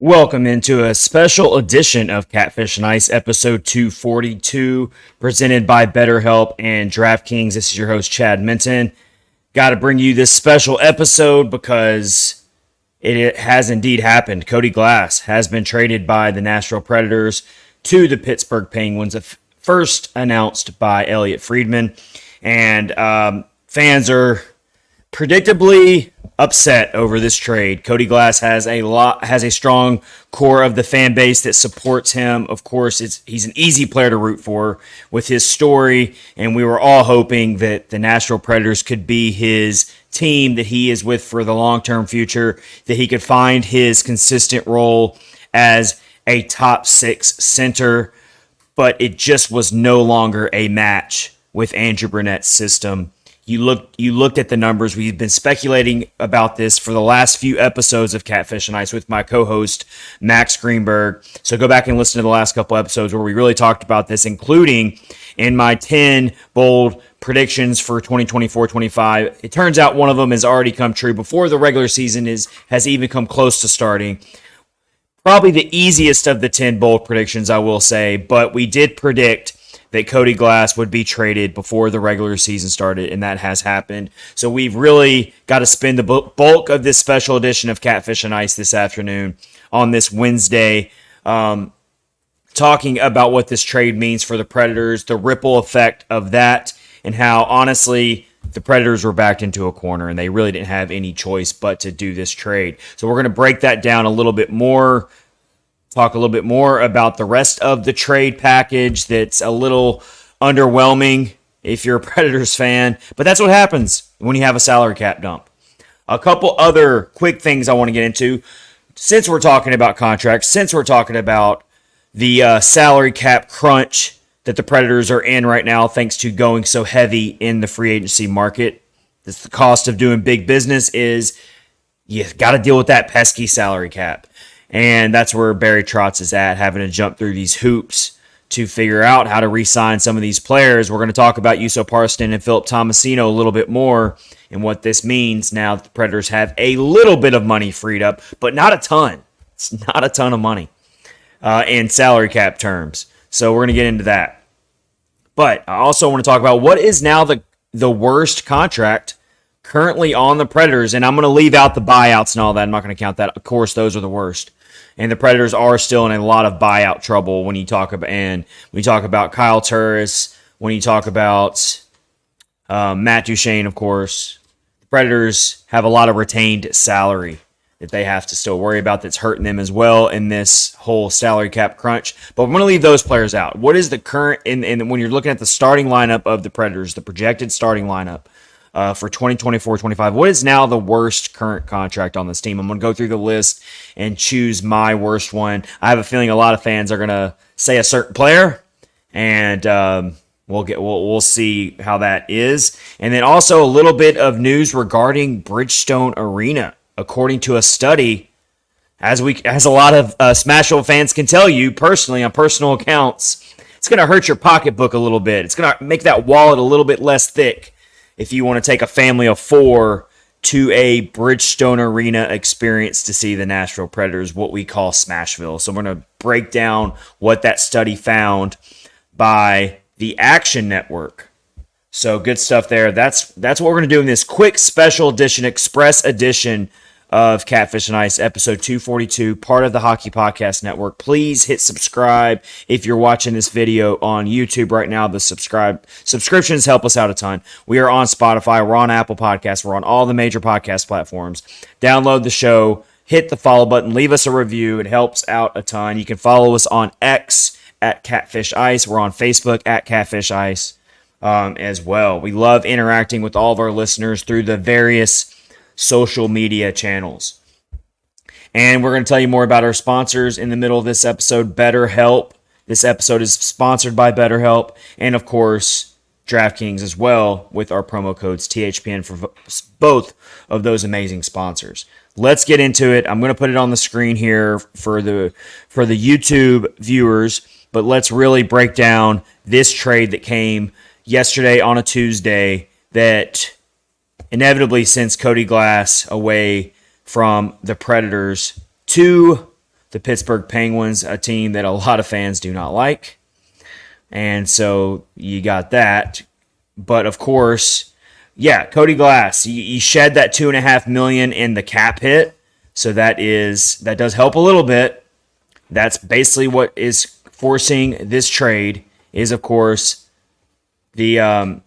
Welcome into a special edition of Catfish and Ice, episode 242, presented by BetterHelp and DraftKings. This is your host, Chad Minton. Got to bring you this special episode because it has indeed happened. Cody Glass has been traded by the Nashville Predators to the Pittsburgh Penguins, first announced by Elliot Friedman. And fans are predictably upset over this trade. Cody Glass has a strong core of the fan base that supports him. Of course, he's an easy player to root for with his story, and we were all hoping that the Nashville Predators could be his team that he is with for the long-term future, that he could find his consistent role as a top six center, but it just was no longer a match with Andrew Brunette's system. You looked at the numbers. We've been speculating about this for the last few episodes of Catfish and Ice with my co-host, Max Greenberg. So go back and listen to the last couple episodes where we really talked about this, including in my 10 bold predictions for 2024-25. It turns out one of them has already come true before the regular season has even come close to starting. Probably the easiest of the 10 bold predictions, I will say, but we did predict that Cody Glass would be traded before the regular season started, and that has happened. So we've really got to spend the bulk of this special edition of Catfish and Ice this afternoon on this Wednesday, talking about what this trade means for the Predators, the ripple effect of that, and how, honestly, the Predators were backed into a corner, and they really didn't have any choice but to do this trade. So we're going to break that down a little bit more, talk a little bit more about the rest of the trade package that's a little underwhelming if you're a Predators fan, but that's what happens when you have a salary cap dump. A couple other quick things I want to get into. Since we're talking about contracts, since we're talking about the salary cap crunch that the Predators are in right now thanks to going so heavy in the free agency market, that's the cost of doing big business is you got to deal with that pesky salary cap. And that's where Barry Trotz is at, having to jump through these hoops to figure out how to re-sign some of these players. We're going to talk about Juuso, Parssinen, and Tomasino a little bit more and what this means now that the Predators have a little bit of money freed up, but not a ton. It's not a ton of money in salary cap terms. So we're going to get into that. But I also want to talk about what is now the worst contract currently on the Predators, and I'm going to leave out the buyouts and all that. I'm not going to count that. Of course, those are the worst. And the Predators are still in a lot of buyout trouble when you talk about Kyle Turris, when you talk about Matt Duchene, of course. The Predators have a lot of retained salary that they have to still worry about that's hurting them as well in this whole salary cap crunch. But we're going to leave those players out. What is the current, and when you're looking at the starting lineup of the Predators, the projected starting lineup, for 2024-25. What is now the worst current contract on this team? I'm going to go through the list and choose my worst one. I have a feeling a lot of fans are going to say a certain player, and we'll see how that is. And then also a little bit of news regarding Bridgestone Arena. According to a study, as a lot of Smashville fans can tell you personally on personal accounts, it's going to hurt your pocketbook a little bit. It's going to make that wallet a little bit less thick if you want to take a family of four to a Bridgestone Arena experience to see the Nashville Predators, what we call Smashville. So we're going to break down what that study found by the Action Network. So good stuff there. That's what we're going to do in this quick special edition, express edition of Catfish and Ice, episode 242, part of the Hockey Podcast Network. Please hit subscribe if you're watching this video on YouTube right now. The subscriptions help us out a ton. We are on Spotify. We're on Apple Podcasts. We're on all the major podcast platforms. Download the show. Hit the follow button. Leave us a review. It helps out a ton. You can follow us on X at Catfish Ice. We're on Facebook at Catfish Ice as well. We love interacting with all of our listeners through the various social media channels. And we're going to tell you more about our sponsors in the middle of this episode. BetterHelp. This episode is sponsored by BetterHelp. And of course, DraftKings as well with our promo codes THPN for both of those amazing sponsors. Let's get into it. I'm going to put it on the screen here for the YouTube viewers, but let's really break down this trade that came yesterday on a Tuesday that inevitably sends Cody Glass away from the Predators to the Pittsburgh Penguins, a team that a lot of fans do not like. And so you got that. But of course, yeah, Cody Glass, you shed that $2.5 million in the cap hit. So that does help a little bit. That's basically what is forcing this trade is, of course, the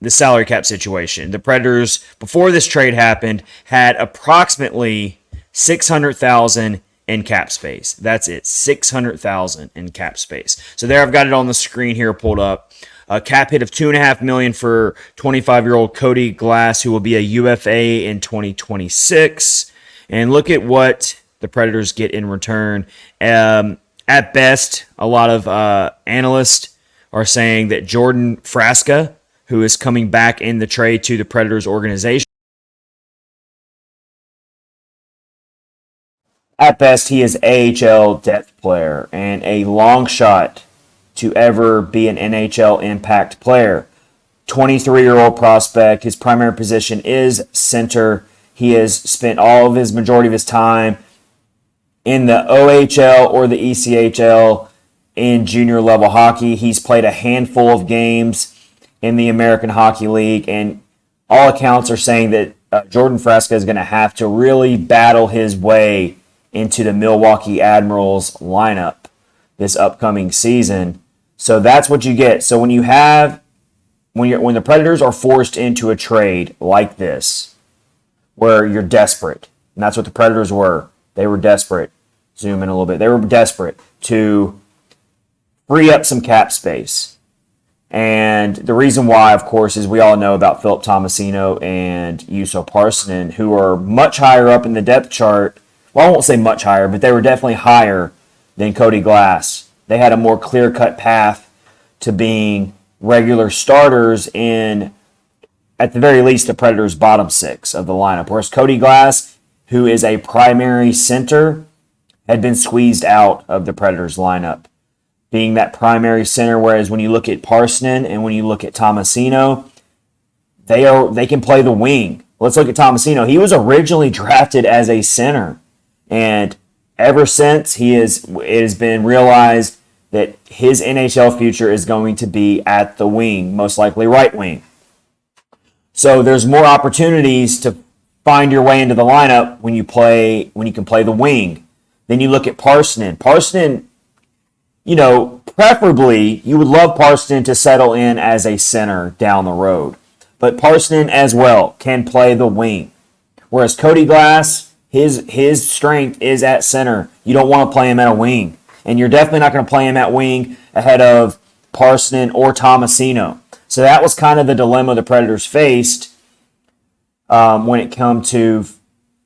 salary cap situation. The Predators, before this trade happened, had approximately $600,000 in cap space. That's it, $600,000 in cap space. So there, I've got it on the screen here pulled up. A cap hit of $2.5 million for 25-year-old Cody Glass, who will be a UFA in 2026. And look at what the Predators get in return. At best, a lot of analysts are saying that Jordan Frasca, who is coming back in the trade to the Predators organization, at best, he is AHL depth player and a long shot to ever be an NHL impact player. 23-year-old prospect. His primary position is center. He has spent all of his majority of his time in the OHL or the ECHL in junior level hockey. He's played a handful of games in the American Hockey League, and all accounts are saying that Jordan Frasca is going to have to really battle his way into the Milwaukee Admirals lineup this upcoming season. So that's what you get. So when the Predators are forced into a trade like this, where you're desperate, and that's what the Predators were. They were desperate. Zoom in a little bit. They were desperate to free up some cap space. And the reason why, of course, is we all know about Philip Tomasino and Juuso Parssinen, who are much higher up in the depth chart. Well, I won't say much higher, but they were definitely higher than Cody Glass. They had a more clear-cut path to being regular starters in, at the very least, the Predators' bottom six of the lineup. Whereas Cody Glass, who is a primary center, had been squeezed out of the Predators' lineup, being that primary center. Whereas when you look at Parssinen and when you look at Tomasino, they can play the wing. Let's look at Tomasino. He was originally drafted as a center, and ever since it has been realized that his NHL future is going to be at the wing, most likely right wing. So there's more opportunities to find your way into the lineup when you can play the wing. Then you look at Parssinen. Parssinen, preferably you would love Parssinen to settle in as a center down the road. But Parssinen as well can play the wing. Whereas Cody Glass, his strength is at center. You don't want to play him at a wing. And you're definitely not going to play him at wing ahead of Parssinen or Tomasino. So that was kind of the dilemma the Predators faced when it come to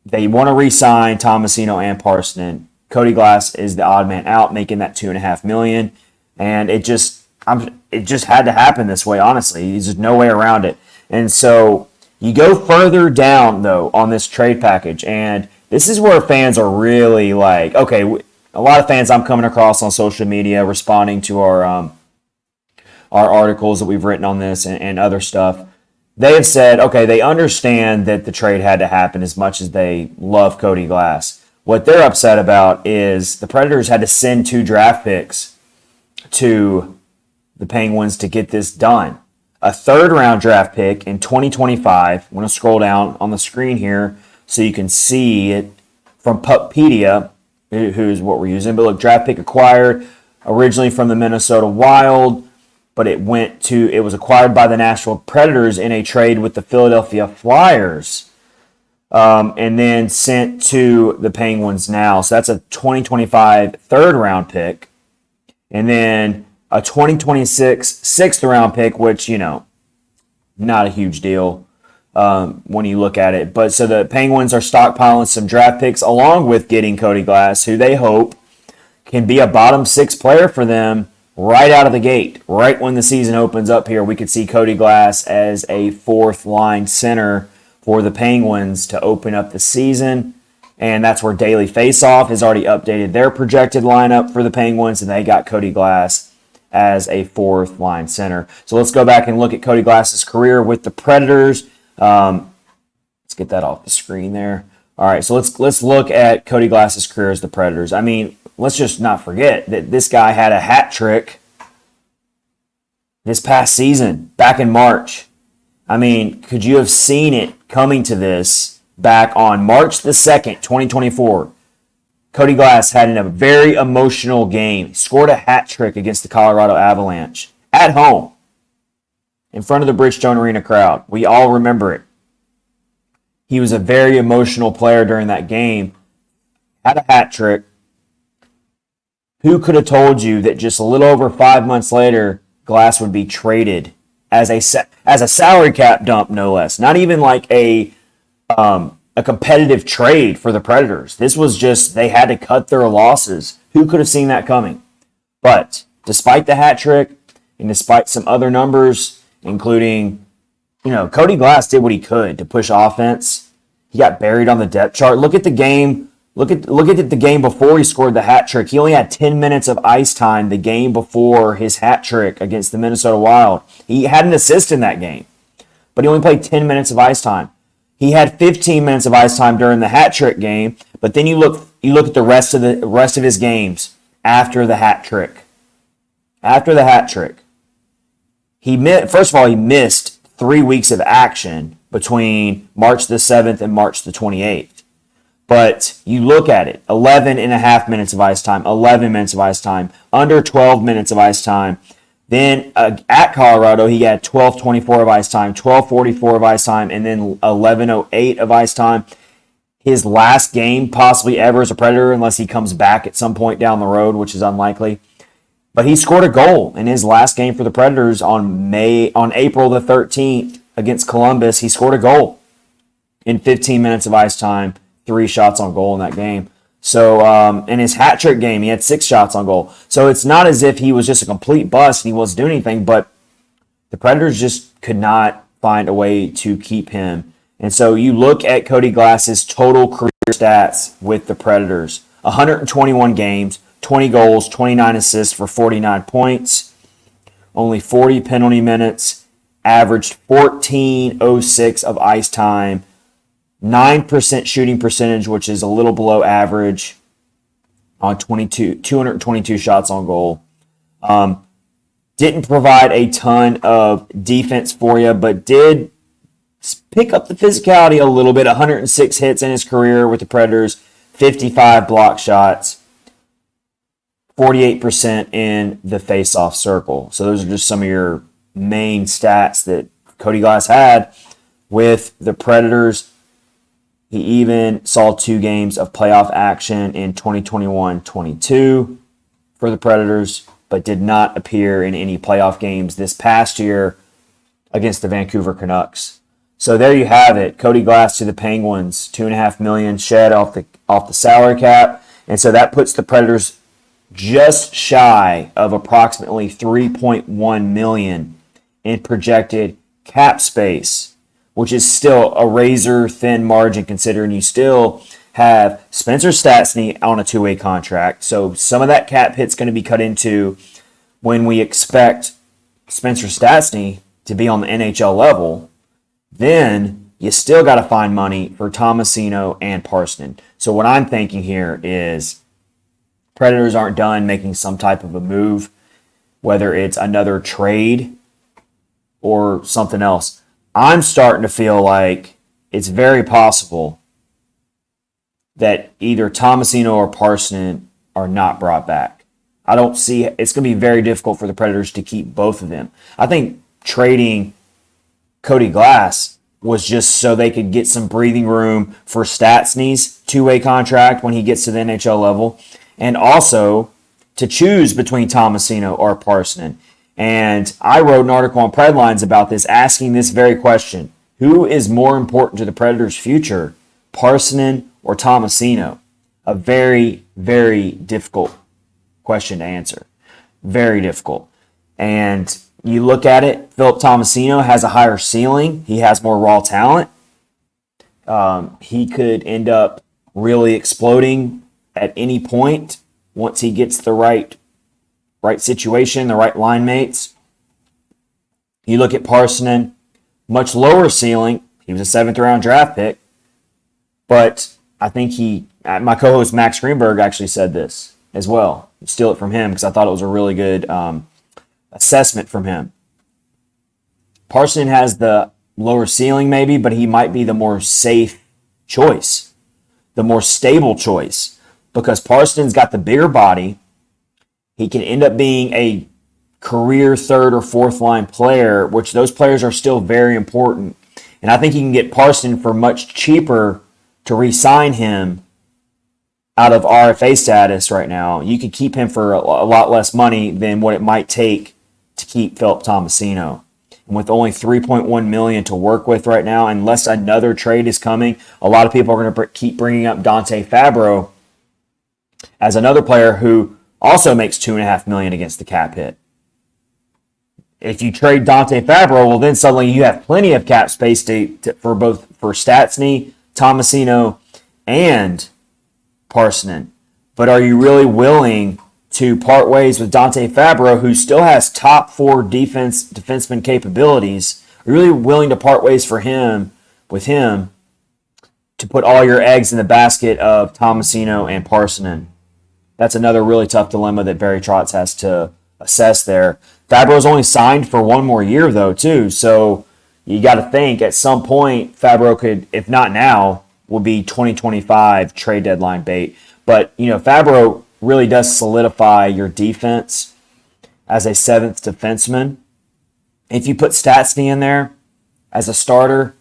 they want to re-sign Tomasino and Parssinen. Cody Glass is the odd man out, making that $2.5 million. And it just had to happen this way, honestly. There's just no way around it. And so you go further down, though, on this trade package. And this is where fans are really like, okay, a lot of fans I'm coming across on social media responding to our articles that we've written on this and other stuff. They have said, okay, they understand that the trade had to happen as much as they love Cody Glass. What they're upset about is the Predators had to send 2 draft picks to the Penguins to get this done. A 3rd-round draft pick in 2025. I'm going to scroll down on the screen here so you can see it from Puckpedia, who's what we're using. But look, draft pick acquired originally from the Minnesota Wild, but it was acquired by the Nashville Predators in a trade with the Philadelphia Flyers, and then sent to the Penguins now. So that's a 2025 3rd-round pick, and then a 2026 6th-round pick, which, not a huge deal when you look at it. But so the Penguins are stockpiling some draft picks along with getting Cody Glass, who they hope can be a bottom 6 player for them right out of the gate. Right when the season opens up here, we could see Cody Glass as a 4th-line center for the Penguins to open up the season. And that's where Daily Faceoff has already updated their projected lineup for the Penguins, and they got Cody Glass as a 4th-line center. So let's go back and look at Cody Glass's career with the Predators. Let's get that off the screen there. All All right, so let's look at Cody Glass's career as the Predators. I mean, let's just not forget that this guy had a hat trick this past season, back in March. I mean, could you have seen it coming to this back on March the 2nd, 2024? Cody Glass had a very emotional game. He scored a hat trick against the Colorado Avalanche at home in front of the Bridgestone Arena crowd. We all remember it. He was a very emotional player during that game. Had a hat trick. Who could have told you that just a little over 5 months later, Glass would be traded as a salary cap dump, no less. Not even like a competitive trade for the Predators. This was just, they had to cut their losses. Who could have seen that coming? But despite the hat trick and despite some other numbers, including, Cody Glass did what he could to push offense. He got buried on the depth chart. Look at the game. Look at the game before he scored the hat trick. He only had 10 minutes of ice time the game before his hat trick against the Minnesota Wild. He had an assist in that game, but he only played 10 minutes of ice time. He had 15 minutes of ice time during the hat trick game, but then you look at the rest of his games after the hat trick. After the hat trick, he missed 3 weeks of action between March the 7th and March the 28th. But you look at it, 11 and a half minutes of ice time, 11 minutes of ice time, under 12 minutes of ice time. Then at Colorado, he had 12:24 of ice time, 12:44 of ice time, and then 11:08 of ice time. His last game possibly ever as a Predator, unless he comes back at some point down the road, which is unlikely. But he scored a goal in his last game for the Predators on April the 13th against Columbus. He scored a goal in 15 minutes of ice time, 3 shots on goal in that game. So in his hat trick game, he had 6 shots on goal. So it's not as if he was just a complete bust and he wasn't doing anything, but the Predators just could not find a way to keep him. And so you look at Cody Glass's total career stats with the Predators. 121 games, 20 goals, 29 assists for 49 points, only 40 penalty minutes, averaged 14.06 of ice time, 9% shooting percentage, which is a little below average on 222 shots on goal. Didn't provide a ton of defense for you, but did pick up the physicality a little bit. 106 hits in his career with the Predators, 55 block shots, 48% in the face-off circle. So those are just some of your main stats that Cody Glass had with the Predators. He even saw 2 games of playoff action in 2021-22 for the Predators, but did not appear in any playoff games this past year against the Vancouver Canucks. So there you have it. Cody Glass to the Penguins, $2.5 million shed off the salary cap, and so that puts the Predators just shy of approximately $3.1 million in projected cap space, which is still a razor-thin margin considering you still have Spencer Stastny on a 2-way contract. So some of that cap hit's going to be cut into when we expect Spencer Stastny to be on the NHL level. Then you still got to find money for Tomasino and Parssinen. So what I'm thinking here is Predators aren't done making some type of a move, whether it's another trade or something else. I'm starting to feel like it's very possible that either Tomasino or Parssinen are not brought back. I don't see it's going to be very difficult for the Predators to keep both of them. I think trading Cody Glass was just so they could get some breathing room for Stastny's 2-way contract when he gets to the NHL level, and also to choose between Tomasino or Parssinen. And I wrote an article on Predlines about this, asking this very question. Who is more important to the Predators' future, Parssinen or Tomasino? A very, very difficult question to answer. Very difficult. And you look at it, Philip Tomasino has a higher ceiling. He has more raw talent. He could end up really exploding at any point once he gets the right situation, the right line mates. You look at Parssinen, much lower ceiling. He was a 7th round draft pick. But I think my co-host Max Greenberg actually said this as well. Steal it from him because I thought it was a really good assessment from him. Parssinen has the lower ceiling maybe, but he might be the more safe choice, the more stable choice, because Parsonson's got the bigger body. He can end up being a career third or fourth line player, which those players are still very important. And I think you can get Parssinen for much cheaper to re-sign him out of RFA status right now. You could keep him for a lot less money than what it might take to keep Philip Tomasino. And with only $3.1 million to work with right now, unless another trade is coming, a lot of people are going to keep bringing up Dante Fabro as another player who also makes $2.5 million against the cap hit. If you trade Dante Fabro, well, then suddenly you have plenty of cap space for Stastny, Tomasino, and Parssinen. But are you really willing to part ways with Dante Fabro, who still has top 4 defenseman capabilities? Are you really willing to part ways with him to put all your eggs in the basket of Tomasino and Parssinen? That's another really tough dilemma that Barry Trotz has to assess there. Fabro's only signed for 1 more year, though, too. So you got to think at some point Fabro could, if not now, will be 2025 trade deadline bait. But, Fabro really does solidify your defense as a 7th defenseman. If you put Stastny in there as a starter,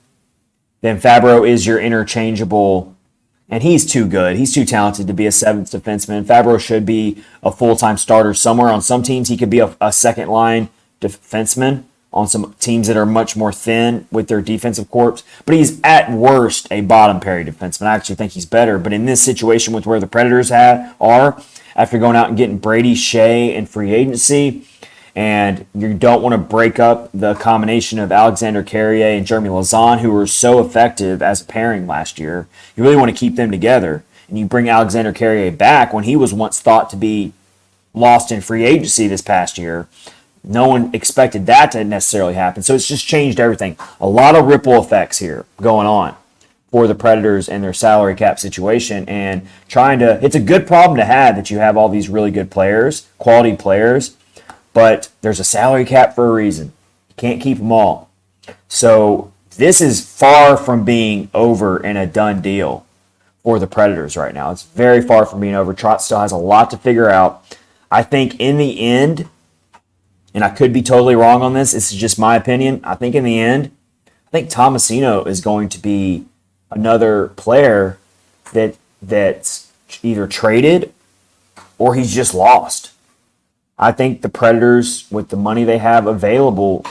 then Fabro is your interchangeable. And he's too good. He's too talented to be a 7th defenseman. Fabro should be a full-time starter somewhere. On some teams, he could be a second-line defenseman. On some teams that are much more thin with their defensive corps. But he's at worst a bottom-pairing defenseman. I actually think he's better. But in this situation with where the Predators are, after going out and getting Brady Shea in free agency, and you don't want to break up the combination of Alexander Carrier and Jeremy Lauzon, who were so effective as a pairing last year. You really want to keep them together. And you bring Alexander Carrier back when he was once thought to be lost in free agency this past year. No one expected that to necessarily happen. So it's just changed everything. A lot of ripple effects here going on for the Predators and their salary cap situation. And it's a good problem to have that you have all these really good players, quality players, but there's a salary cap for a reason. You can't keep them all. So this is far from being over and a done deal for the Predators right now. It's very far from being over. Trotz still has a lot to figure out. I think in the end, and I could be totally wrong on this, this is just my opinion, I think in the end, Tomasino is going to be another player that's either traded or he's just lost. I think the Predators, with the money they have available,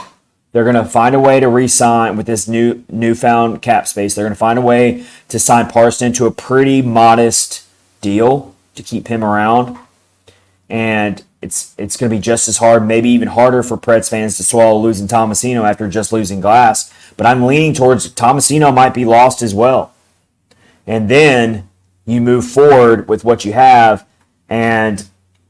they're going to find a way to re-sign with this newfound cap space. They're going to find a way to sign Parssinen to a pretty modest deal to keep him around. And it's going to be just as hard, maybe even harder for Preds fans to swallow losing Tomasino after just losing Glass. But I'm leaning towards Tomasino might be lost as well. And then you move forward with what you have, and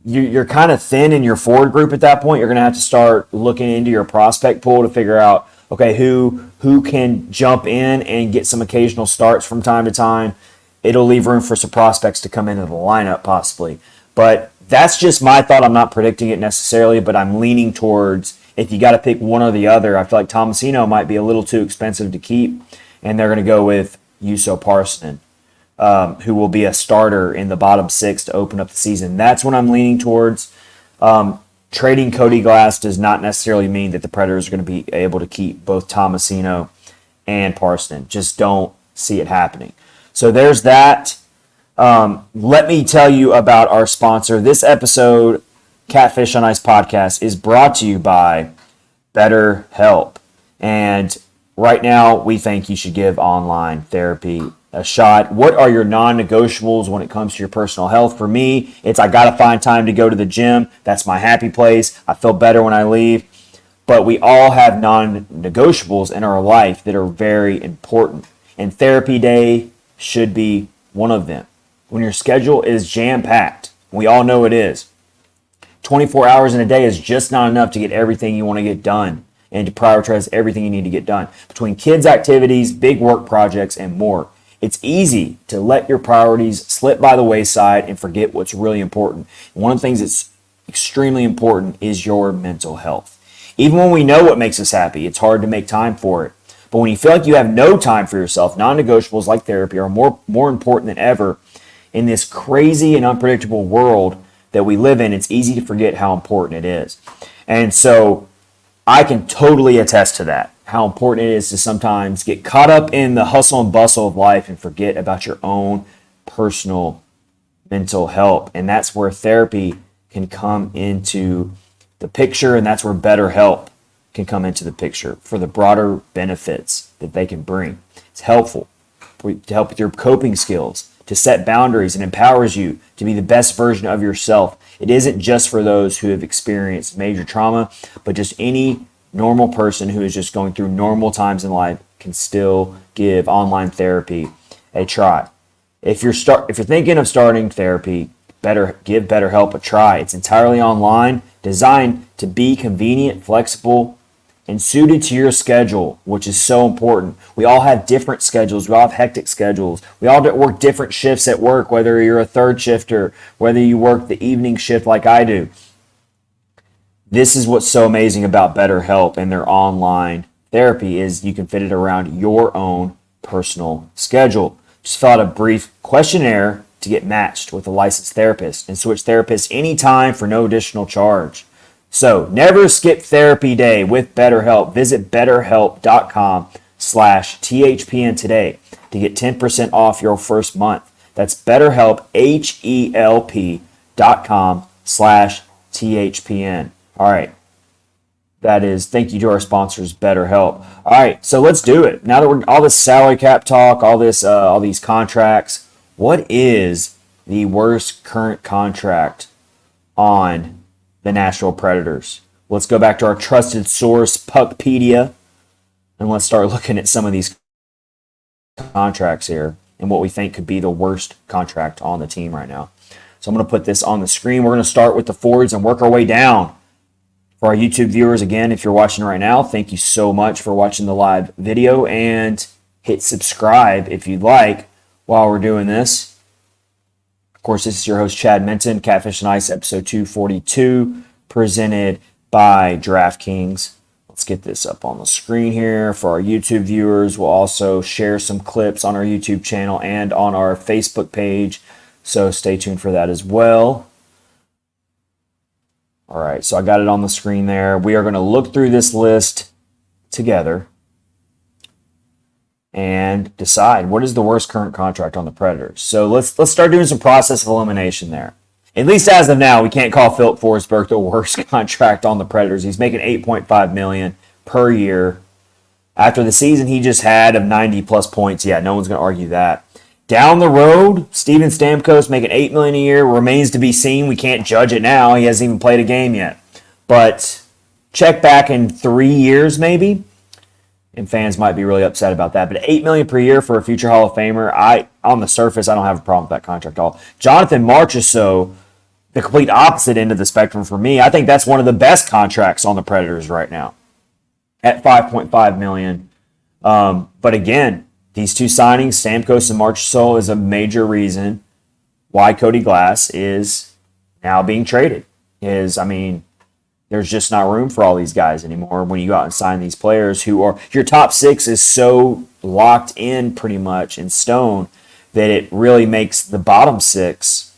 you're kind of thin in your forward group at that point. You're going to have to start looking into your prospect pool to figure out, okay, who can jump in and get some occasional starts from time to time. It'll leave room for some prospects to come into the lineup possibly. But that's just my thought. I'm not predicting it necessarily, but I'm leaning towards if you got to pick one or the other. I feel like Tomasino might be a little too expensive to keep, and they're going to go with Juuso Parssinen, who will be a starter in the bottom 6 to open up the season. That's what I'm leaning towards. Trading Cody Glass does not necessarily mean that the Predators are going to be able to keep both Tomasino and Parssinen. Just don't see it happening. So there's that. Let me tell you about our sponsor. This episode, Catfish on Ice Podcast, is brought to you by BetterHelp. And right now, we think you should give online therapy a shot. What are your non-negotiables when it comes to your personal health? For me, it's I got to find time to go to the gym. That's my happy place. I feel better when I leave. But we all have non-negotiables in our life that are very important. And therapy day should be one of them. When your schedule is jam-packed, we all know it is. 24 hours in a day is just not enough to get everything you want to get done and to prioritize everything you need to get done. Between kids' activities, big work projects, and more, It's easy to let your priorities slip by the wayside and forget what's really important. And one of the things that's extremely important is your mental health. Even when we know what makes us happy, it's hard to make time for it. But when you feel like you have no time for yourself, non-negotiables like therapy are more important than ever. In this crazy and unpredictable world that we live in, it's easy to forget how important it is. And so I can totally attest to that, how important it is to sometimes get caught up in the hustle and bustle of life and forget about your own personal mental health. And that's where therapy can come into the picture, and that's where BetterHelp can come into the picture for the broader benefits that they can bring. It's helpful to help with your coping skills, to set boundaries, and empowers you to be the best version of yourself. It isn't just for those who have experienced major trauma, but just any normal person who is just going through normal times in life can still give online therapy a try. If you're thinking of starting therapy, give BetterHelp a try. It's entirely online, designed to be convenient, flexible, and suited to your schedule, which is so important. We all have different schedules. We all have hectic schedules. We all work different shifts at work, whether you're a third shifter, whether you work the evening shift like I do. This is what's so amazing about BetterHelp and their online therapy is you can fit it around your own personal schedule. Just fill out a brief questionnaire to get matched with a licensed therapist and switch therapists anytime for no additional charge. So never skip therapy day with BetterHelp. Visit BetterHelp.com/THPN today to get 10% off your first month. That's BetterHelp, HELP.com/THPN. All right. That is, thank you to our sponsors, BetterHelp. All right, so let's do it. Now that we're all this salary cap talk, all these contracts, what is the worst current contract on the Nashville Predators? Let's go back to our trusted source, Puckpedia, and let's start looking at some of these contracts here and what we think could be the worst contract on the team right now. So I'm going to put this on the screen. We're going to start with the forwards and work our way down. For our YouTube viewers, again, if you're watching right now, thank you so much for watching the live video, and hit subscribe if you'd like while we're doing this. Of course, this is your host, Chad Minton, Catfish and Ice, episode 242, presented by DraftKings. Let's get this up on the screen here for our YouTube viewers. We'll also share some clips on our YouTube channel and on our Facebook page, so stay tuned for that as well. All right, so I got it on the screen there. We are going to look through this list together and decide what is the worst current contract on the Predators. So let's start doing some process of elimination there. At least as of now, we can't call Philip Forsberg the worst contract on the Predators. He's making $8.5 million per year. After the season he just had of 90-plus points, yeah, no one's going to argue that. Down the road, Steven Stamkos making $8 million a year remains to be seen. We can't judge it now. He hasn't even played a game yet. But check back in 3 years maybe, and fans might be really upset about that. But $8 million per year for a future Hall of Famer, on the surface, I don't have a problem with that contract at all. Jonathan Marchessault, the complete opposite end of the spectrum for me. I think that's one of the best contracts on the Predators right now at $5.5 million. But again, these two signings, Stamkos and Marchessault, is a major reason why Cody Glass is now being traded. There's just not room for all these guys anymore when you go out and sign these players who are, your top six is so locked in pretty much in stone that it really makes the bottom six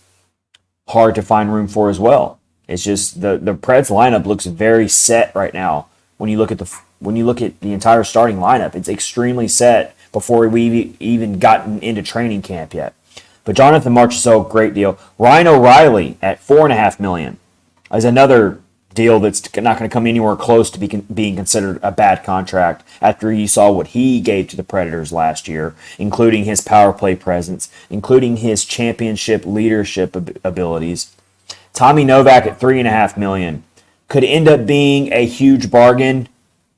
hard to find room for as well. It's just the Preds lineup looks very set right now. When you look at the entire starting lineup, it's extremely set before we've even gotten into training camp yet. But Jonathan Marchessault, great deal. Ryan O'Reilly at $4.5 million is another deal that's not going to come anywhere close to being considered a bad contract after you saw what he gave to the Predators last year, including his power play presence, including his championship leadership abilities. Tommy Novak at $3.5 million could end up being a huge bargain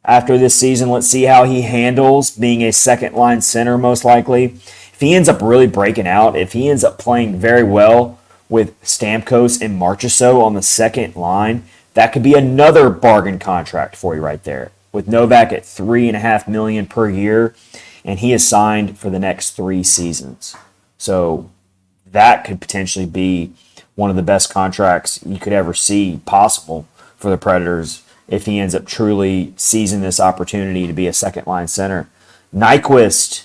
after this season. Let's see how he handles being a second-line center, most likely. If he ends up really breaking out, if he ends up playing very well with Stamkos and Marchessault on the second line, that could be another bargain contract for you right there. With Novak at $3.5 million per year, and he is signed for the next 3 seasons. So that could potentially be one of the best contracts you could ever see possible for the Predators if he ends up truly seizing this opportunity to be a second-line center. Nyquist,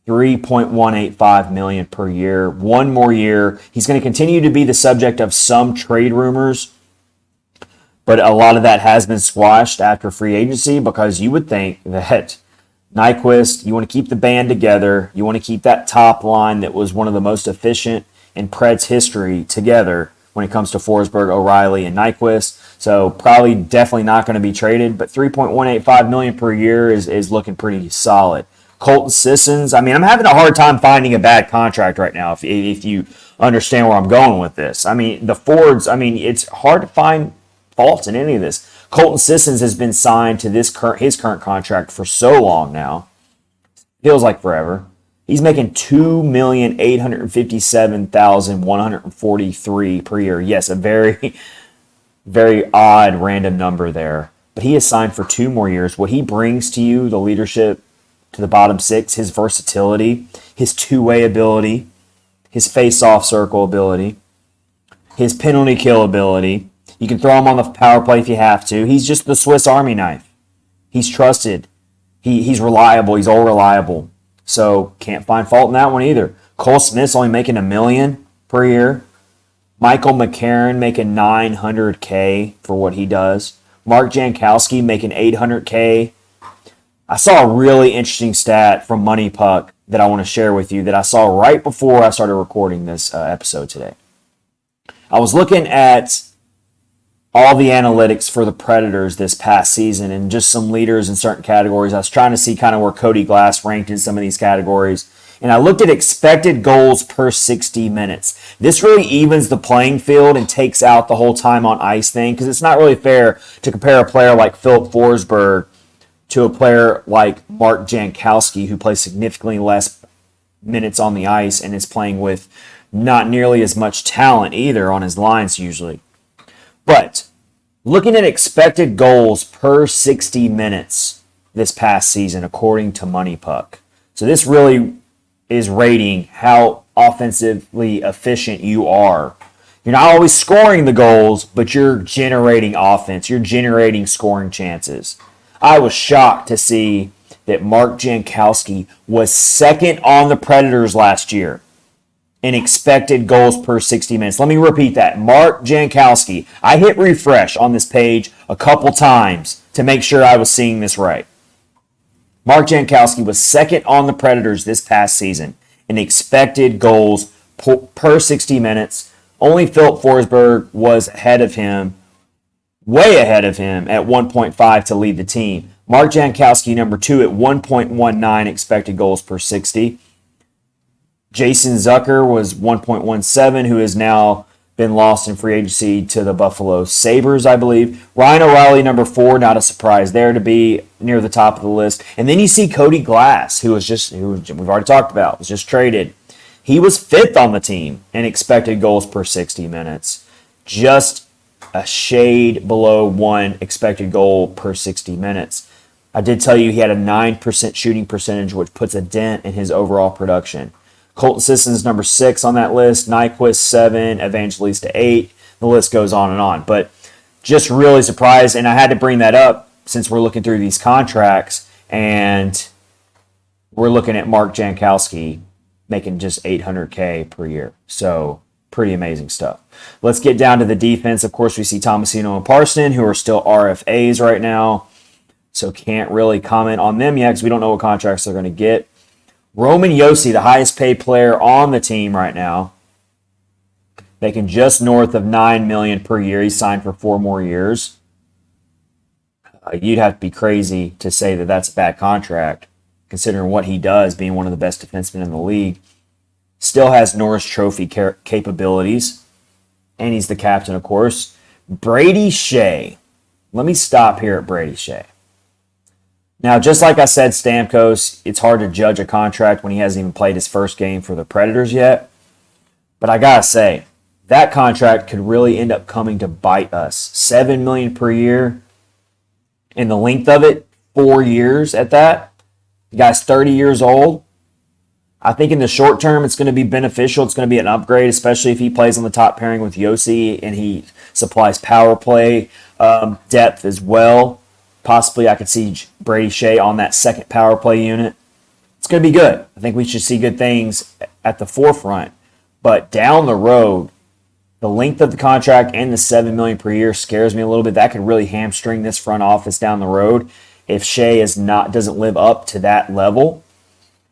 $3.185 million per year, 1 more year. He's going to continue to be the subject of some trade rumors, but a lot of that has been squashed after free agency because you would think that Nyquist, you want to keep the band together. You want to keep that top line that was one of the most efficient in Preds history together when it comes to Forsberg, O'Reilly, and Nyquist. So probably definitely not going to be traded, but $3.185 million per year is looking pretty solid. Colton Sissons, I mean, I'm having a hard time finding a bad contract right now if you understand where I'm going with this. I mean, the Fords, I mean, it's hard to find faults in any of this. Colton Sissons has been signed to his current contract for so long now. Feels like forever. He's making $2,857,143 per year. Yes, a very, very odd random number there. But he is signed for 2 more years. What he brings to you, the leadership to the bottom 6, his versatility, his two-way ability, his face-off circle ability, his penalty kill ability. You can throw him on the power play if you have to. He's just the Swiss Army knife. He's trusted. He's reliable. He's all reliable. So can't find fault in that one either. Cole Smith's only making $1 million per year. Michael McCarron making $900K for what he does. Mark Jankowski making $800K. I saw a really interesting stat from Money Puck that I want to share with you that I saw right before I started recording this episode today. I was looking at all the analytics for the Predators this past season and just some leaders in certain categories. I was trying to see kind of where Cody Glass ranked in some of these categories. And I looked at expected goals per 60 minutes. This really evens the playing field and takes out the whole time on ice thing because it's not really fair to compare a player like Philip Forsberg to a player like Mark Jankowski who plays significantly less minutes on the ice and is playing with not nearly as much talent either on his lines usually. But looking at expected goals per 60 minutes this past season, according to Money Puck. So this really is rating how offensively efficient you are. You're not always scoring the goals, but you're generating offense. You're generating scoring chances. I was shocked to see that Mark Jankowski was second on the Predators last year in expected goals per 60 minutes. Let me repeat that. Mark Jankowski. I hit refresh on this page a couple times to make sure I was seeing this right. Mark Jankowski was second on the Predators this past season in expected goals per 60 minutes. Only Philip Forsberg was ahead of him, way ahead of him at 1.5 to lead the team. Mark Jankowski, number 2 at 1.19 expected goals per 60. Jason Zucker was 1.17, who has now been lost in free agency to the Buffalo Sabres, I believe. Ryan O'Reilly, number 4, not a surprise there to be near the top of the list. And then you see Cody Glass, who we've already talked about, was just traded. He was 5th on the team in expected goals per 60 minutes. Just a shade below 1 expected goal per 60 minutes. I did tell you he had a 9% shooting percentage, which puts a dent in his overall production. Colton Sissons, number 6 on that list. Nyquist, 7. Evangelista, 8. The list goes on and on. But just really surprised, and I had to bring that up since we're looking through these contracts, and we're looking at Mark Jankowski making just $800K per year. So pretty amazing stuff. Let's get down to the defense. Of course, we see Tomasino and Parssinen, who are still RFAs right now. So can't really comment on them yet because we don't know what contracts they're going to get. Roman Josi, the highest paid player on the team right now, making just north of $9 million per year. He's signed for 4 more years. You'd have to be crazy to say that that's a bad contract, considering what he does, being one of the best defensemen in the league. Still has Norris Trophy capabilities, and he's the captain, of course. Brady Shea. Let me stop here at Brady Shea. Now, just like I said, Stamkos, it's hard to judge a contract when he hasn't even played his first game for the Predators yet. But I gotta say, that contract could really end up coming to bite us. $7 million per year, and the length of it, 4 years at that. The guy's 30 years old. I think in the short term, it's going to be beneficial. It's going to be an upgrade, especially if he plays on the top pairing with Yossi and he supplies power play depth as well. Possibly I could see Brady Shea on that second power play unit. It's going to be good. I think we should see good things at the forefront. But down the road, the length of the contract and the $7 million per year scares me a little bit. That could really hamstring this front office down the road if Shea doesn't live up to that level.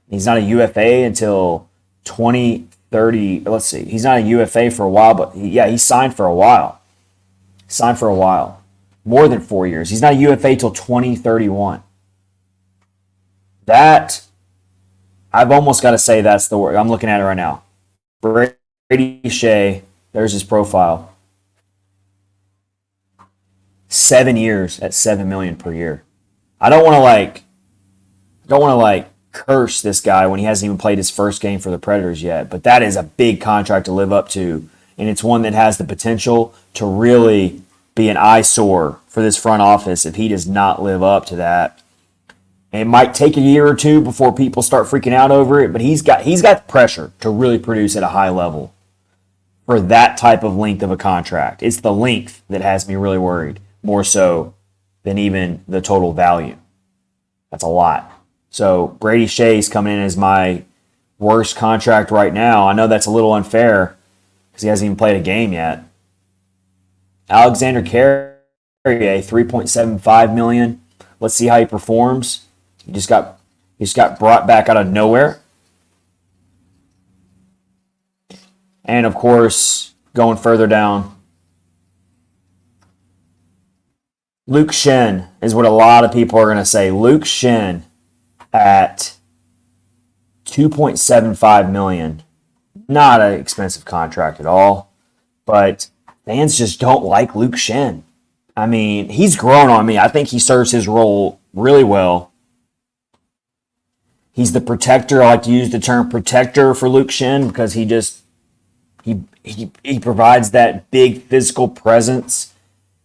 He's not a UFA until 2030. Let's see. He's not a UFA for a while, but he signed for a while. More than 4 years. He's not a UFA till 2031. That, I've almost got to say that's the word. I'm looking at it right now. Brady Shea, there's his profile. 7 years at $7 million per year. I don't want to curse this guy when he hasn't even played his first game for the Predators yet, but that is a big contract to live up to, and it's one that has the potential to really be an eyesore for this front office if he does not live up to that. And it might take a year or two before people start freaking out over it, but he's got pressure to really produce at a high level for that type of length of a contract. It's the length that has me really worried, more so than even the total value. That's a lot. So Brady Shea's coming in as my worst contract right now. I know that's a little unfair because he hasn't even played a game yet. Alexander Carrier, $3.75 million. Let's see how he performs. He just got brought back out of nowhere. And of course, going further down, Luke Shen is what a lot of people are going to say. Luke Shen at $2.75 million. Not an expensive contract at all, but fans just don't like Luke Shen. I mean, he's grown on me. I think he serves his role really well. He's the protector. I like to use the term protector for Luke Shen because he provides that big physical presence.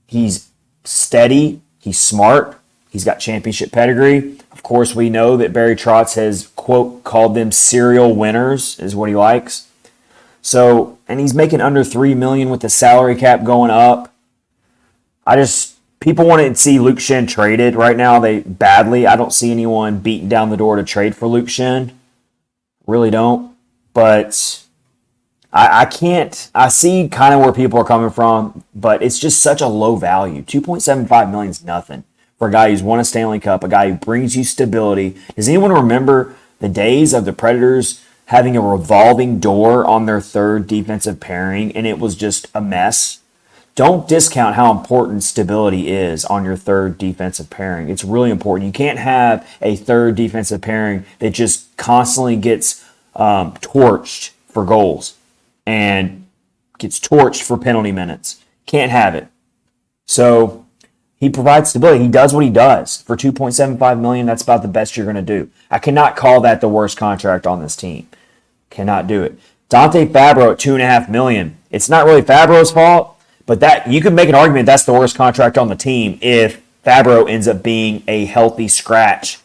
He's steady. He's smart. He's got championship pedigree. Of course, we know that Barry Trotz has, quote, called them serial winners, is what he likes. So, and he's making under $3 million with the salary cap going up. People want to see Luke Shen traded right now. Badly. I don't see anyone beating down the door to trade for Luke Shen. Really don't. But I see kind of where people are coming from, but it's just such a low value. $2.75 million is nothing for a guy who's won a Stanley Cup, a guy who brings you stability. Does anyone remember the days of the Predators having a revolving door on their third defensive pairing, and it was just a mess? Don't discount how important stability is on your third defensive pairing. It's really important. You can't have a third defensive pairing that just constantly gets torched for goals and gets torched for penalty minutes. Can't have it. So he provides stability. He does what he does. For $2.75 million, that's about the best you're going to do. I cannot call that the worst contract on this team. Cannot do it. Dante Fabro at $2.5 million. It's not really Fabro's fault, but that you could make an argument that's the worst contract on the team if Fabro ends up being a healthy scratch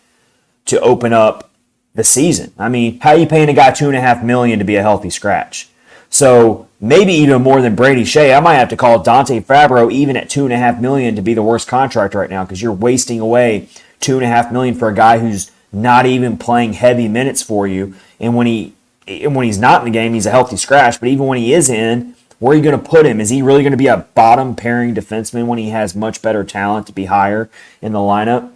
to open up the season. I mean, how are you paying a guy $2.5 million to be a healthy scratch? So maybe even more than Brady Shea, I might have to call Dante Fabro even at $2.5 million to be the worst contract right now because you're wasting away $2.5 million for a guy who's not even playing heavy minutes for you. And when he's not in the game, he's a healthy scratch. But even when he is in, where are you going to put him? Is he really going to be a bottom pairing defenseman when he has much better talent to be higher in the lineup?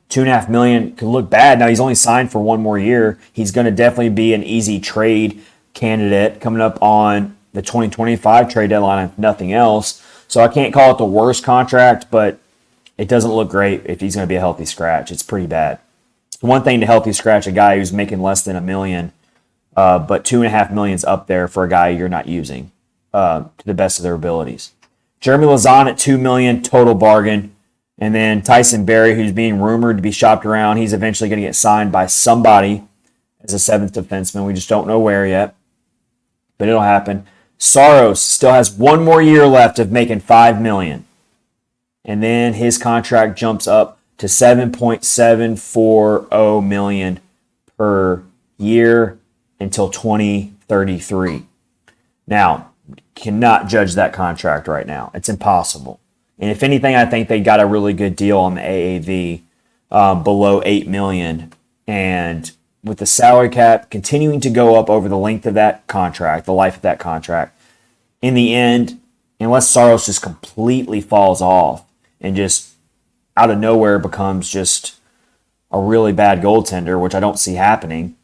$2.5 million could look bad. Now he's only signed for one more year. He's going to definitely be an easy trade candidate coming up on the 2025 trade deadline, if nothing else. So I can't call it the worst contract, but it doesn't look great if he's going to be a healthy scratch. It's pretty bad. One thing to healthy scratch a guy who's making less than $1 million, but $2.5 million is up there for a guy you're not using to the best of their abilities. Jeremy Lauzon at $2 million, total bargain. And then Tyson Barrie, who's being rumored to be shopped around. He's eventually going to get signed by somebody as a seventh defenseman. We just don't know where yet, but it'll happen. Saros still has one more year left of making $5 million. And then his contract jumps up to $7.740 million per year until 2033. Now, cannot judge that contract right now. It's impossible. And if anything, I think they got a really good deal on the AAV below $8 million. And with the salary cap continuing to go up over the length of that contract, the life of that contract, in the end, unless Saros just completely falls off and just out of nowhere becomes just a really bad goaltender, which I don't see happening,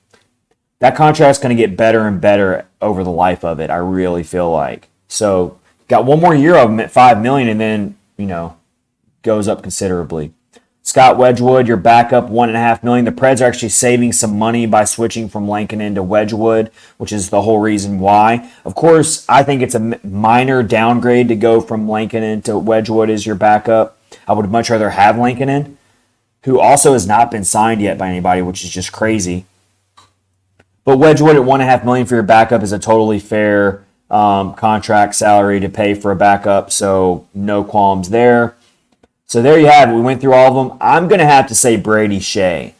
that contract's going to get better and better over the life of it, I really feel like. So got one more year of him at $5 million and then, goes up considerably. Scott Wedgwood, your backup, $1.5 million. The Preds are actually saving some money by switching from Lankinen to Wedgwood, which is the whole reason why. Of course, I think it's a minor downgrade to go from Lankinen to Wedgwood as your backup. I would much rather have Lankinen, who also has not been signed yet by anybody, which is just crazy. But Wedgwood at $1.5 million for your backup is a totally fair contract salary to pay for a backup, so no qualms there. So there you have it. We went through all of them. I'm going to have to say Brady Shea,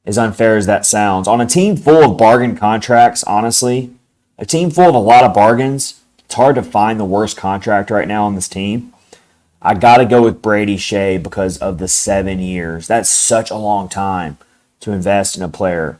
as unfair as that sounds. On a team full of bargain contracts, honestly, a team full of a lot of bargains, it's hard to find the worst contract right now on this team. I got to go with Brady Shea because of the 7 years. That's such a long time to invest in a player.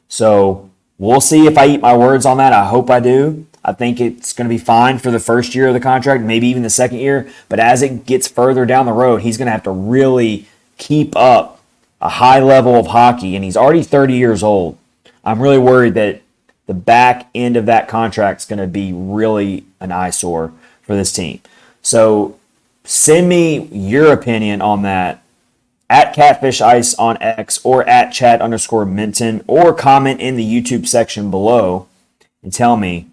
So we'll see if I eat my words on that. I hope I do. I think it's going to be fine for the first year of the contract, maybe even the second year. But as it gets further down the road, he's going to have to really keep up a high level of hockey. And he's already 30 years old. I'm really worried that the back end of that contract is going to be really an eyesore for this team. So send me your opinion on that at Catfish Ice on X or at Chad_Minton, or comment in the YouTube section below and tell me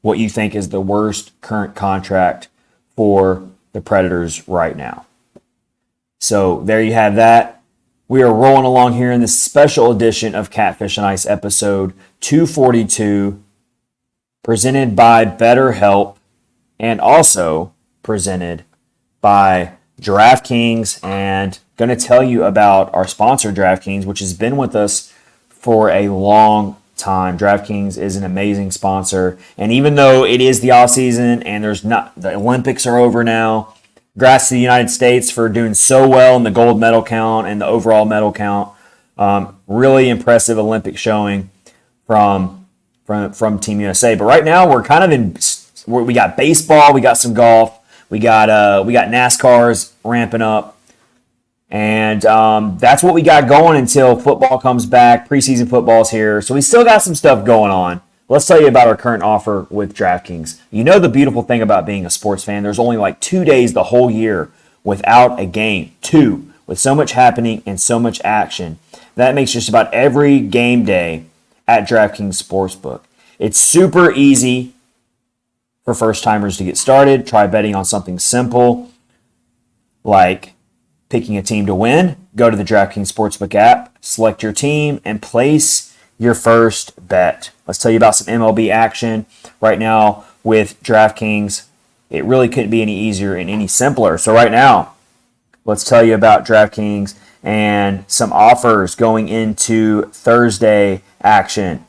what you think is the worst current contract for the Predators right now. So there you have that. We are rolling along here in this special edition of Catfish and Ice episode 242, presented by BetterHelp and also presented by DraftKings, and going to tell you about our sponsor, DraftKings, which has been with us for a long time. DraftKings is an amazing sponsor, and even though it is the off season and the Olympics are over now, congrats to the United States for doing so well in the gold medal count and the overall medal count. Really impressive Olympic showing from Team USA. But right now we're kind of we got baseball, we got some golf. We got NASCARs ramping up, and that's what we got going until football comes back. Preseason football's here, so we still got some stuff going on. Let's tell you about our current offer with DraftKings. You know the beautiful thing about being a sports fan, there's only like 2 days the whole year without a game. 2, with so much happening and so much action. That makes just about every game day at DraftKings Sportsbook. It's super easy for first-timers to get started. Try betting on something simple like picking a team to win. Go to the DraftKings Sportsbook app, select your team, and place your first bet. Let's tell you about some MLB action right now with DraftKings. It really couldn't be any easier and any simpler. So right now, let's tell you about DraftKings and some offers going into Thursday action.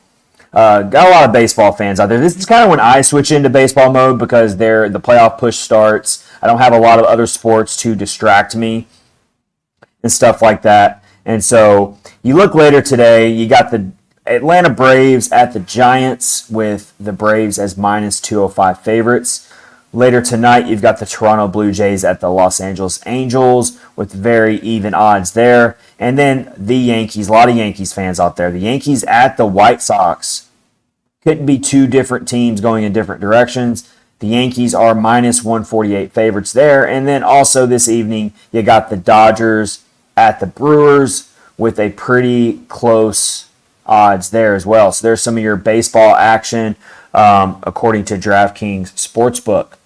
Got a lot of baseball fans out there. This is kind of when I switch into baseball mode because the playoff push starts. I don't have a lot of other sports to distract me and stuff like that. And so you look later today, you got the Atlanta Braves at the Giants with the Braves as minus 205 favorites. Later tonight, you've got the Toronto Blue Jays at the Los Angeles Angels with very even odds there. And then the Yankees, a lot of Yankees fans out there. The Yankees at the White Sox. Couldn't be two different teams going in different directions. The Yankees are minus 148 favorites there. And then also this evening, you got the Dodgers at the Brewers with a pretty close odds there as well. So there's some of your baseball action according to DraftKings Sportsbook.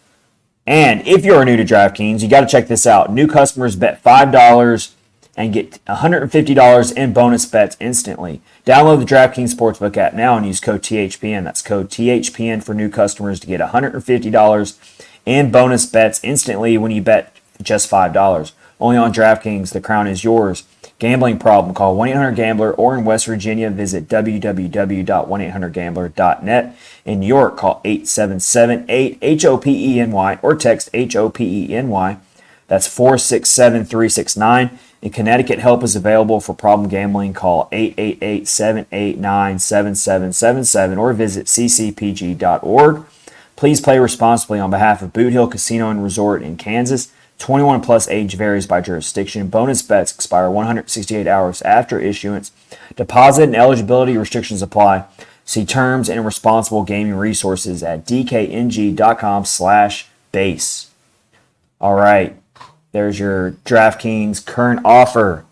And if you're new to DraftKings, you got to check this out. New customers bet $5 and get $150 in bonus bets instantly. Download the DraftKings Sportsbook app now and use code THPN. That's code THPN for new customers to get $150 in bonus bets instantly when you bet just $5. Only on DraftKings, the crown is yours. Gambling problem, call 1-800-GAMBLER, or in West Virginia, visit www.1800gambler.net. In New York, call 877-8-HOPENY or text HOPENY. That's 467-369. In Connecticut, help is available for problem gambling. Call 888-789-7777 or visit ccpg.org. Please play responsibly on behalf of Boot Hill Casino and Resort in Kansas. 21 plus, age varies by jurisdiction. Bonus bets expire 168 hours after issuance. Deposit and eligibility restrictions apply. See terms and responsible gaming resources at dkng.com/base. All right, there's your DraftKings current offer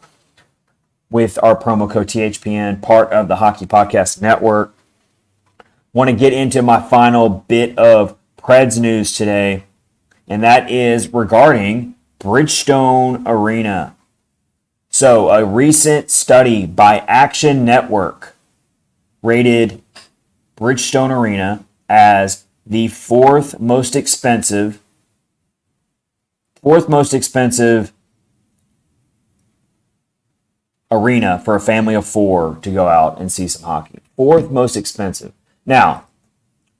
with our promo code THPN, part of the Hockey Podcast Network. Want to get into my final bit of Preds news today, and that is regarding Bridgestone Arena. So a recent study by Action Network rated Bridgestone Arena as the fourth most expensive arena for a family of four to go out and see some hockey. Fourth most expensive. Now,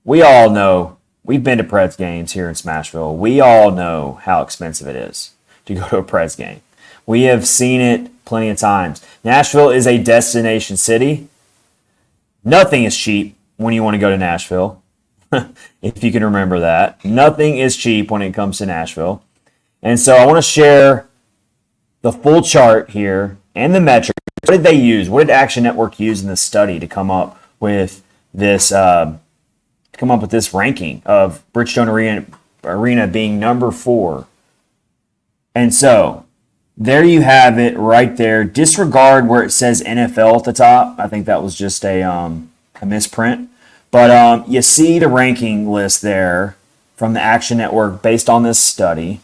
we all know, we've been to Preds games here in Smashville. We all know how expensive it is to go to a Preds game. We have seen it plenty of times. Nashville is a destination city. Nothing is cheap when you want to go to Nashville, if you can remember that. Nothing is cheap when it comes to Nashville. And so I want to share the full chart here and the metrics. What did they use? What did Action Network use in this study to come up with this ranking of Bridgestone Arena being number 4? And so there you have it right there. Disregard where it says NFL at the top. I think that was just a misprint. But you see the ranking list there from the Action Network based on this study.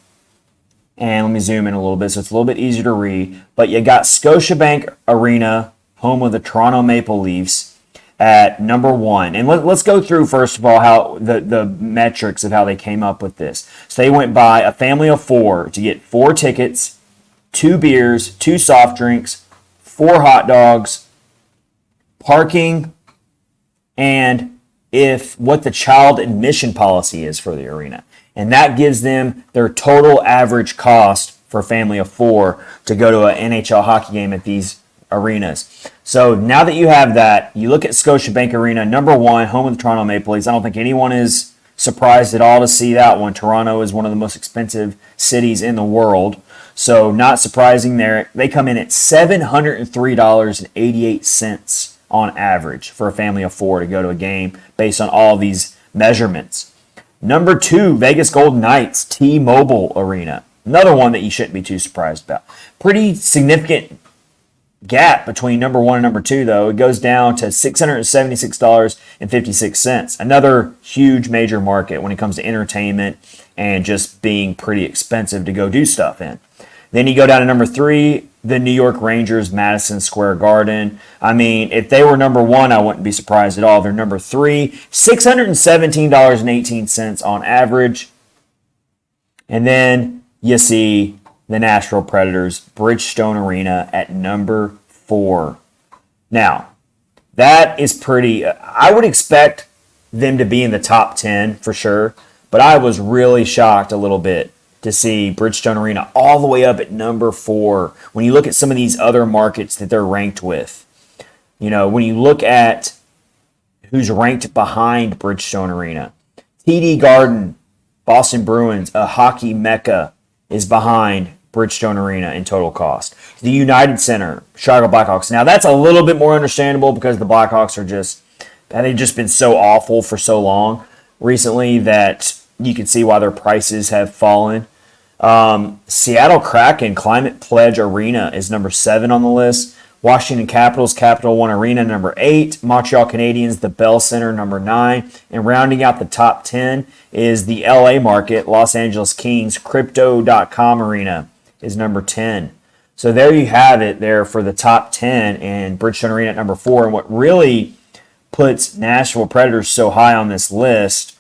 And let me zoom in a little bit so it's a little bit easier to read. But you got Scotiabank Arena, home of the Toronto Maple Leafs, at number 1. And let's go through, first of all, how the metrics of how they came up with this. So they went by a family of 4 to get 4 tickets, 2 beers, 2 soft drinks, 4 hot dogs, parking, and what the child admission policy is for the arena. And that gives them their total average cost for a family of 4 to go to an NHL hockey game at these arenas. So now that you have that, you look at Scotiabank Arena, number 1, home of the Toronto Maple Leafs. I don't think anyone is surprised at all to see that one. Toronto is one of the most expensive cities in the world. So not surprising there. They come in at $703.88 on average for a family of 4 to go to a game based on all these measurements. Number 2, Vegas Golden Knights, T-Mobile Arena. Another one that you shouldn't be too surprised about. Pretty significant gap between number 1 and number 2, though. It goes down to $676.56. Another huge major market when it comes to entertainment and just being pretty expensive to go do stuff in. Then you go down to number 3, the New York Rangers, Madison Square Garden. I mean, if they were number 1, I wouldn't be surprised at all. They're number 3, $617.18 on average. And then you see the Nashville Predators, Bridgestone Arena at number 4. Now, that is pretty... I would expect them to be in the top 10 for sure, but I was really shocked a little bit to see Bridgestone Arena all the way up at number 4 when you look at some of these other markets that they're ranked with. You know, when you look at who's ranked behind Bridgestone Arena, TD Garden, Boston Bruins, a hockey mecca, is behind Bridgestone Arena in total cost. The United Center, Chicago Blackhawks. Now that's a little bit more understandable because the Blackhawks they've just been so awful for so long recently that you can see why their prices have fallen. Seattle Kraken Climate Pledge Arena is number 7 on the list. Washington Capitals Capital One Arena number 8. Montreal Canadiens the Bell Center number 9. And rounding out the top 10 is the LA market. Los Angeles Kings Crypto.com Arena is number 10. So there you have it there for the top 10, and Bridgestone Arena at number 4. And what really puts Nashville Predators so high on this list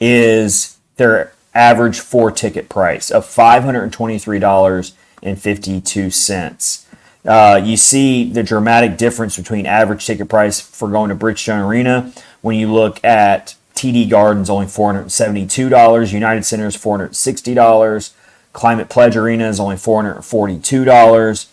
is their average 4-ticket price of $523.52. You see the dramatic difference between average ticket price for going to Bridgestone Arena. When you look at TD Garden's only $472, United Center is $460, Climate Pledge Arena is only $442.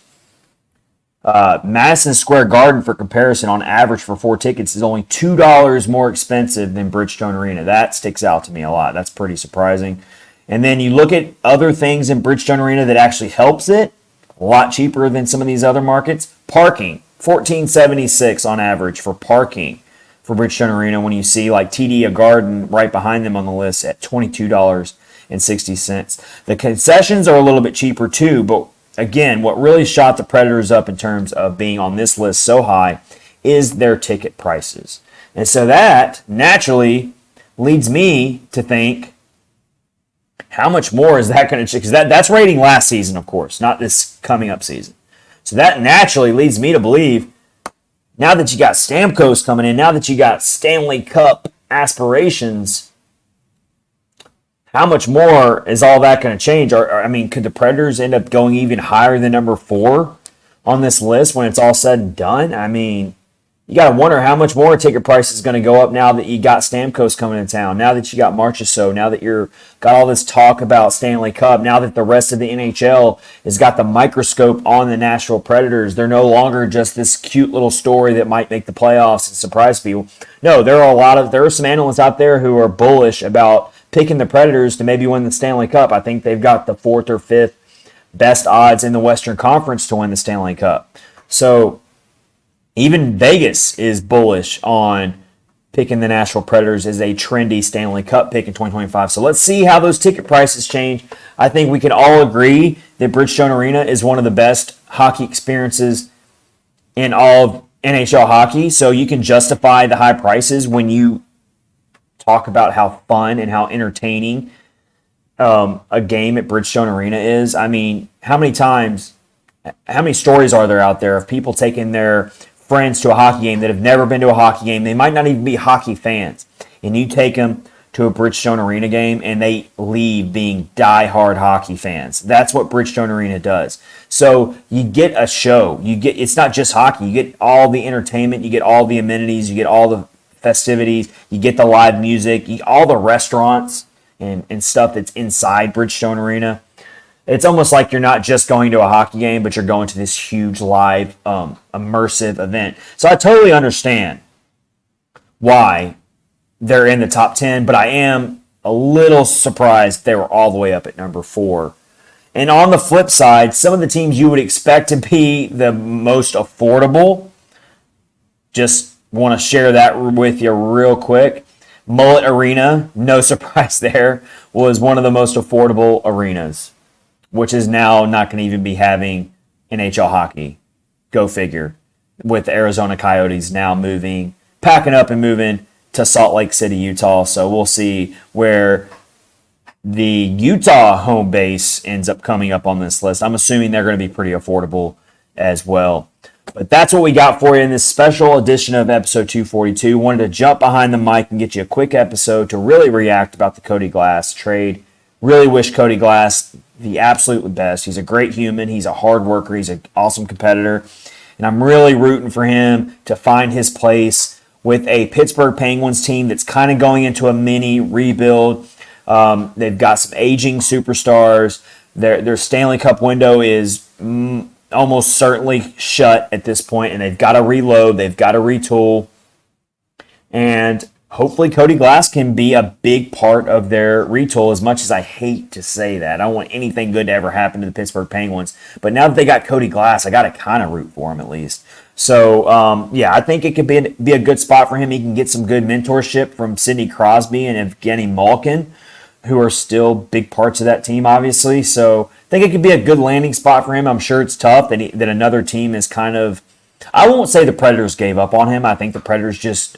Madison Square Garden, for comparison, on average for 4 tickets is only $2 more expensive than Bridgestone Arena. That sticks out to me a lot. That's pretty surprising. And then you look at other things in Bridgestone Arena that actually helps it. A lot cheaper than some of these other markets. Parking, $14.76 on average for parking for Bridgestone Arena, when you see like TD Garden right behind them on the list at $22.60. The concessions are a little bit cheaper too, but again, what really shot the Predators up in terms of being on this list so high is their ticket prices. And so that naturally leads me to think, how much more is that going to change? Because that's rating last season, of course, not this coming up season. So that naturally leads me to believe, now that you got Stamkos coming in, now that you got Stanley Cup aspirations, how much more is all that going to change? I mean, could the Predators end up going even higher than number 4 on this list when it's all said and done? I mean, you got to wonder how much more ticket price is going to go up now that you got Stamkos coming to town, now that you got Marchessault, now that you're got all this talk about Stanley Cup, now that the rest of the NHL has got the microscope on the Nashville Predators. They're no longer just this cute little story that might make the playoffs and surprise people. No, there are some analysts out there who are bullish about picking the Predators to maybe win the Stanley Cup. I think they've got the 4th or 5th best odds in the Western Conference to win the Stanley Cup. So even Vegas is bullish on picking the Nashville Predators as a trendy Stanley Cup pick in 2025. So let's see how those ticket prices change. I think we can all agree that Bridgestone Arena is one of the best hockey experiences in all of NHL hockey. So you can justify the high prices when you talk about how fun and how entertaining a game at Bridgestone Arena is. I mean, how many stories are there out there of people taking their friends to a hockey game that have never been to a hockey game? They might not even be hockey fans. And you take them to a Bridgestone Arena game and they leave being die-hard hockey fans. That's what Bridgestone Arena does. So you get a show. It's not just hockey. You get all the entertainment. You get all the amenities. You get all the festivities. You get the live music. all the restaurants and stuff that's inside Bridgestone Arena. It's almost like you're not just going to a hockey game, but you're going to this huge live, immersive event. So I totally understand why they're in the top 10, but I am a little surprised they were all the way up at number 4. And on the flip side, some of the teams you would expect to be the most affordable, just want to share that with you real quick. Mullet Arena, no surprise there, was one of the most affordable arenas, which is now not going to even be having NHL hockey. Go figure. With the Arizona Coyotes now packing up and moving to Salt Lake City, Utah. So we'll see where the Utah home base ends up coming up on this list. I'm assuming they're going to be pretty affordable as well. But that's what we got for you in this special edition of episode 242. Wanted to jump behind the mic and get you a quick episode to really react about the Cody Glass trade. Really wish Cody Glass the absolute best. He's a great human. He's a hard worker. He's an awesome competitor. And I'm really rooting for him to find his place with a Pittsburgh Penguins team that's kind of going into a mini rebuild. They've got some aging superstars. Their Stanley Cup window is almost certainly shut at this point, and they've got to reload. They've got to retool. And hopefully Cody Glass can be a big part of their retool, as much as I hate to say that. I don't want anything good to ever happen to the Pittsburgh Penguins. But now that they got Cody Glass, I got to kind of root for him at least. So, I think it could be a good spot for him. He can get some good mentorship from Sidney Crosby and Evgeny Malkin, who are still big parts of that team, obviously. So I think it could be a good landing spot for him. I'm sure it's tough that another team is kind of... I won't say the Predators gave up on him. I think the Predators just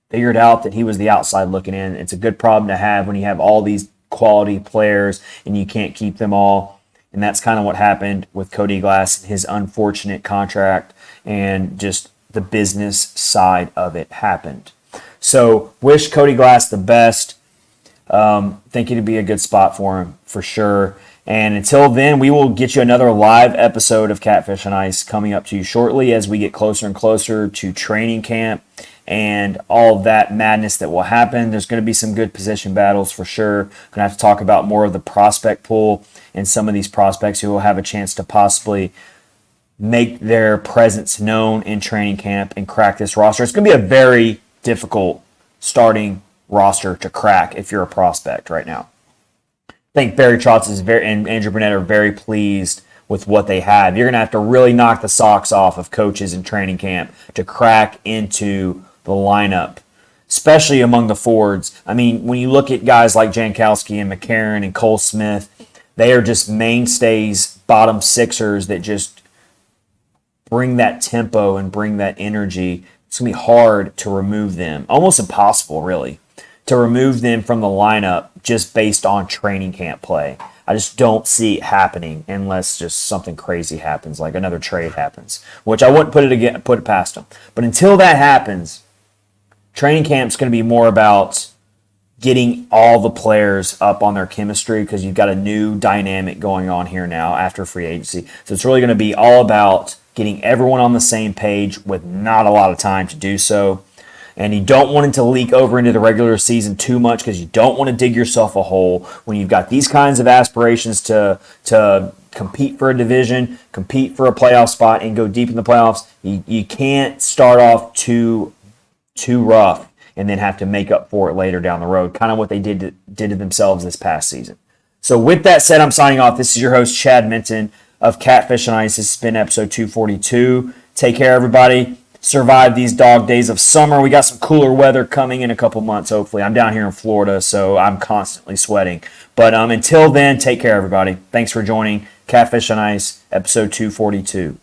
figured out that he was the outside looking in. It's a good problem to have when you have all these quality players and you can't keep them all. And that's kind of what happened with Cody Glass, his unfortunate contract, and just the business side of it happened. So wish Cody Glass the best. Think it'd be a good spot for him for sure. And until then, we will get you another live episode of Catfish and Ice coming up to you shortly as we get closer and closer to training camp and all of that madness that will happen. There's going to be some good position battles for sure. Going to have to talk about more of the prospect pool and some of these prospects who will have a chance to possibly make their presence known in training camp and crack this roster. It's going to be a very difficult starting roster to crack if you're a prospect right now. I think Barry Trotz and Andrew Burnett are very pleased with what they have. You're going to have to really knock the socks off of coaches in training camp to crack into the lineup, especially among the forwards. I mean, when you look at guys like Jankowski and McCarron and Cole Smith, they are just mainstays, bottom sixers that just bring that tempo and bring that energy. It's going to be hard to remove them. Almost impossible, really, to remove them from the lineup just based on training camp play. I just don't see it happening unless just something crazy happens, like another trade happens, which I wouldn't put it past them. But until that happens, training camp's going to be more about getting all the players up on their chemistry because you've got a new dynamic going on here now after free agency. So it's really going to be all about getting everyone on the same page with not a lot of time to do so. And you don't want it to leak over into the regular season too much because you don't want to dig yourself a hole when you've got these kinds of aspirations to compete for a division, compete for a playoff spot, and go deep in the playoffs. You can't start off too rough and then have to make up for it later down the road, kind of what they did to themselves this past season. So with that said, I'm signing off. This is your host, Chad Minton of Catfish and Ice. This has been episode 242. Take care, everybody. Survive these dog days of summer. We got some cooler weather coming in a couple months, hopefully. I'm down here in Florida, so I'm constantly sweating. But until then, take care, everybody. Thanks for joining Catfish and Ice, episode 242.